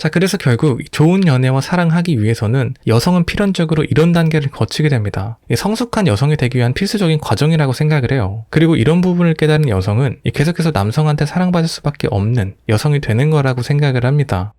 자, 그래서 결국 좋은 연애와 사랑하기 위해서는 여성은 필연적으로 이런 단계를 거치게 됩니다. 성숙한 여성이 되기 위한 필수적인 과정이라고 생각을 해요. 그리고 이런 부분을 깨달은 여성은 계속해서 남성한테 사랑받을 수밖에 없는 여성이 되는 거라고 생각을 합니다.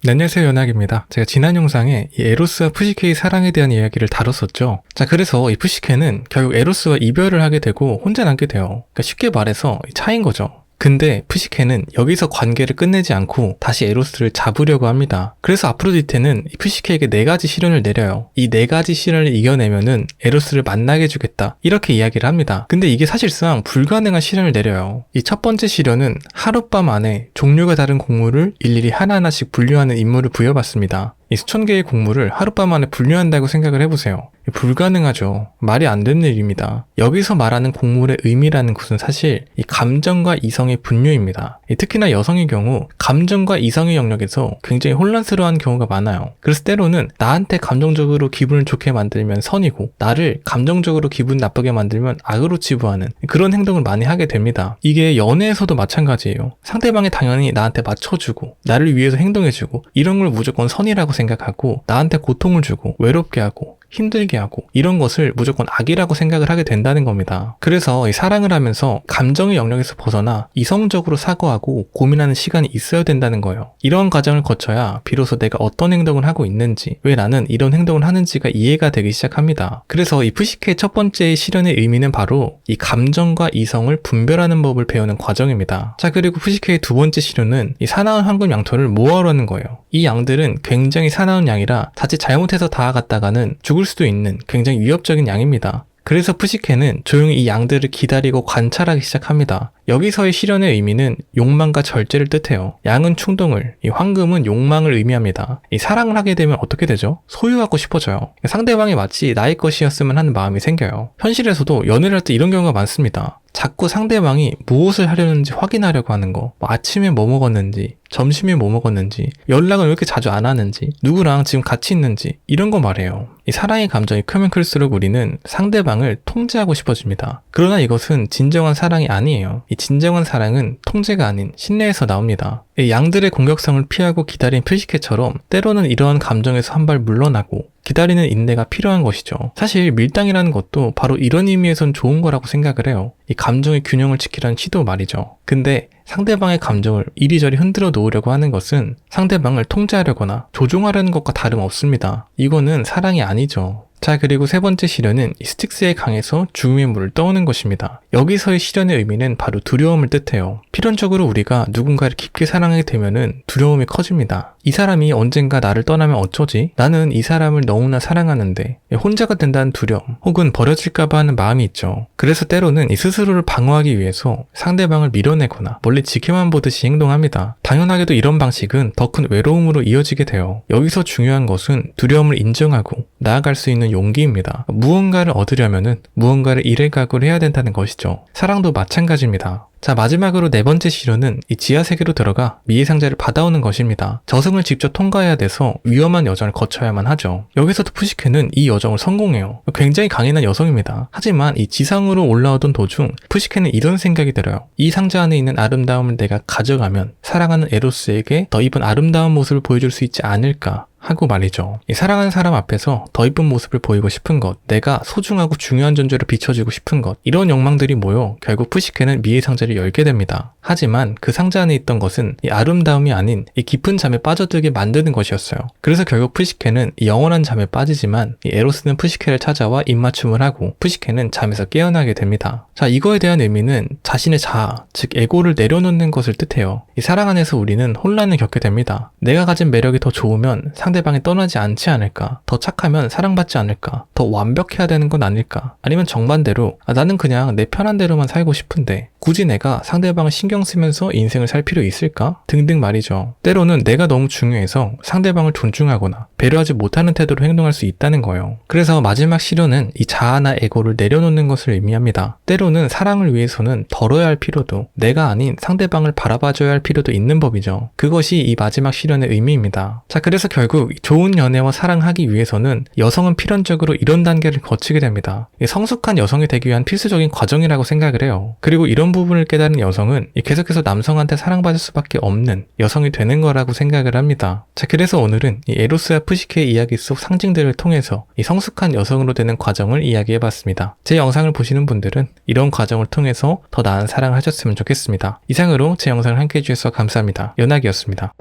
네, 안녕하세요, 연학입니다. 제가 지난 영상에 이 에로스와 푸시케의 사랑에 대한 이야기를 다뤘었죠. 자, 그래서 이 푸시케는 결국 에로스와 이별을 하게 되고 혼자 남게 돼요. 그러니까 쉽게 말해서 차인 거죠. 근데 푸시케는 여기서 관계를 끝내지 않고 다시 에로스를 잡으려고 합니다. 그래서 아프로디테는 이 푸시케에게 4가지 시련을 내려요. 이 4가지 시련을 이겨내면은 에로스를 만나게 해주겠다, 이렇게 이야기를 합니다. 근데 이게 사실상 불가능한 시련을 내려요. 이 첫 번째 시련은 하룻밤 안에 종류가 다른 곡물을 일일이 하나하나씩 분류하는 임무를 부여받습니다. 이 수천 개의 곡물을 하룻밤 안에 분류한다고 생각을 해보세요. 불가능하죠. 말이 안 되는 일입니다. 여기서 말하는 곡물의 의미라는 것은 사실 이 감정과 이성의 분류입니다. 특히나 여성의 경우 감정과 이성의 영역에서 굉장히 혼란스러워하는 경우가 많아요. 그래서 때로는 나한테 감정적으로 기분을 좋게 만들면 선이고, 나를 감정적으로 기분 나쁘게 만들면 악으로 치부하는 그런 행동을 많이 하게 됩니다. 이게 연애에서도 마찬가지예요. 상대방이 당연히 나한테 맞춰주고 나를 위해서 행동해주고 이런 걸 무조건 선이라고 생각하고, 나한테 고통을 주고 외롭게 하고 힘들게 하고 이런 것을 무조건 악이라고 생각을 하게 된다는 겁니다. 그래서 이 사랑을 하면서 감정의 영역에서 벗어나 이성적으로 사고하고 고민하는 시간이 있어야 된다는 거예요. 이런 과정을 거쳐야 비로소 내가 어떤 행동을 하고 있는지, 왜 나는 이런 행동을 하는지가 이해가 되기 시작합니다. 그래서 이 푸시케의 첫 번째 시련의 의미는 바로 이 감정과 이성을 분별하는 법을 배우는 과정입니다. 자, 그리고 푸시케의 두 번째 시련은 이 사나운 황금 양털을 모아오라는 거예요. 이 양들은 굉장히 사나운 양이라 자칫 잘못해서 다가갔다가는 죽을 수도 있는 굉장히 위협적인 양입니다. 그래서 푸시케는 조용히 이 양들을 기다리고 관찰하기 시작합니다. 여기서의 시련의 의미는 욕망과 절제를 뜻해요. 양은 충동을, 이 황금은 욕망을 의미합니다. 이 사랑을 하게 되면 어떻게 되죠? 소유하고 싶어져요. 상대방이 마치 나의 것이었으면 하는 마음이 생겨요. 현실에서도 연애를 할 때 이런 경우가 많습니다. 자꾸 상대방이 무엇을 하려는지 확인하려고 하는 거, 아침에 뭐 먹었는지, 점심에 뭐 먹었는지, 연락은 왜 이렇게 자주 안 하는지, 누구랑 지금 같이 있는지, 이런 거 말해요. 이 사랑의 감정이 크면 클수록 우리는 상대방을 통제하고 싶어집니다. 그러나 이것은 진정한 사랑이 아니에요. 이 진정한 사랑은 통제가 아닌 신뢰에서 나옵니다. 이 양들의 공격성을 피하고 기다린 푸시케처럼 때로는 이러한 감정에서 한 발 물러나고 기다리는 인내가 필요한 것이죠. 사실 밀당이라는 것도 바로 이런 의미에선 좋은 거라고 생각을 해요. 이 감정의 균형을 지키라는 시도 말이죠. 근데 상대방의 감정을 이리저리 흔들어 놓으려고 하는 것은 상대방을 통제하려거나 조종하려는 것과 다름없습니다. 이거는 사랑이 아니죠. 자, 그리고 세 번째 시련은 이 스틱스의 강에서 죽음의 물을 떠오는 것입니다. 여기서의 시련의 의미는 바로 두려움을 뜻해요. 필연적으로 우리가 누군가를 깊게 사랑하게 되면은 두려움이 커집니다. 이 사람이 언젠가 나를 떠나면 어쩌지? 나는 이 사람을 너무나 사랑하는데 혼자가 된다는 두려움, 혹은 버려질까봐 하는 마음이 있죠. 그래서 때로는 이 스스로를 방어하기 위해서 상대방을 밀어내거나 멀리 지켜만 보듯이 행동합니다. 당연하게도 이런 방식은 더 큰 외로움으로 이어지게 돼요. 여기서 중요한 것은 두려움을 인정하고 나아갈 수 있는 용기입니다. 무언가를 얻으려면은 무언가를 잃을 각오를 해야 된다는 것이죠. 사랑도 마찬가지입니다. 자, 마지막으로 네 번째 시련은 이 지하세계로 들어가 미의 상자를 받아오는 것입니다. 저승을 직접 통과해야 돼서 위험한 여정을 거쳐야만 하죠. 여기서도 푸시케는 이 여정을 성공해요. 굉장히 강인한 여성입니다. 하지만 이 지상으로 올라오던 도중 푸시케는 이런 생각이 들어요. 이 상자 안에 있는 아름다움을 내가 가져가면 사랑하는 에로스에게 더 이쁜 아름다운 모습을 보여줄 수 있지 않을까 하고 말이죠. 이 사랑하는 사람 앞에서 더 이쁜 모습을 보이고 싶은 것, 내가 소중하고 중요한 존재로 비춰지고 싶은 것, 이런 욕망들이 모여 결국 푸시케는 미의 상자를 열게 됩니다. 하지만 그 상자 안에 있던 것은 이 아름다움이 아닌 이 깊은 잠에 빠져들게 만드는 것이었어요. 그래서 결국 푸시케는 이 영원한 잠에 빠지지만 이 에로스는 푸시케를 찾아와 입맞춤을 하고 푸시케는 잠에서 깨어나게 됩니다. 자, 이거에 대한 의미는 자신의 자아, 즉 에고를 내려놓는 것을 뜻해요. 이 사랑 안에서 우리는 혼란을 겪게 됩니다. 내가 가진 매력이 더 좋으면 상대방이 떠나지 않지 않을까? 더 착하면 사랑받지 않을까? 더 완벽해야 되는 건 아닐까? 아니면 정반대로 나는 그냥 내 편한 대로만 살고 싶은데 굳이 내가 상대방을 신경 쓰면서 인생을 살 필요 있을까? 등등 말이죠. 때로는 내가 너무 중요해서 상대방을 존중하거나 배려하지 못하는 태도로 행동할 수 있다는 거예요. 그래서 마지막 시련은 이 자아나 에고를 내려놓는 것을 의미합니다. 때로는 사랑을 위해서는 덜어야 할 필요도, 내가 아닌 상대방을 바라봐줘야 할 필요도 있는 법이죠. 그것이 이 마지막 시련의 의미입니다. 자, 그래서 결국 좋은 연애와 사랑하기 위해서는 여성은 필연적으로 이런 단계를 거치게 됩니다. 성숙한 여성이 되기 위한 필수적인 과정이라고 생각을 해요. 그리고 이런 이런 부분을 깨달은 여성은 계속해서 남성한테 사랑받을 수밖에 없는 여성이 되는 거라고 생각을 합니다. 자, 그래서 오늘은 이 에로스와 푸시케의 이야기 속 상징들을 통해서 이 성숙한 여성으로 되는 과정을 이야기해봤습니다. 제 영상을 보시는 분들은 이런 과정을 통해서 더 나은 사랑을 하셨으면 좋겠습니다. 이상으로 제 영상을 함께 해주셔서 감사합니다. 연학이었습니다.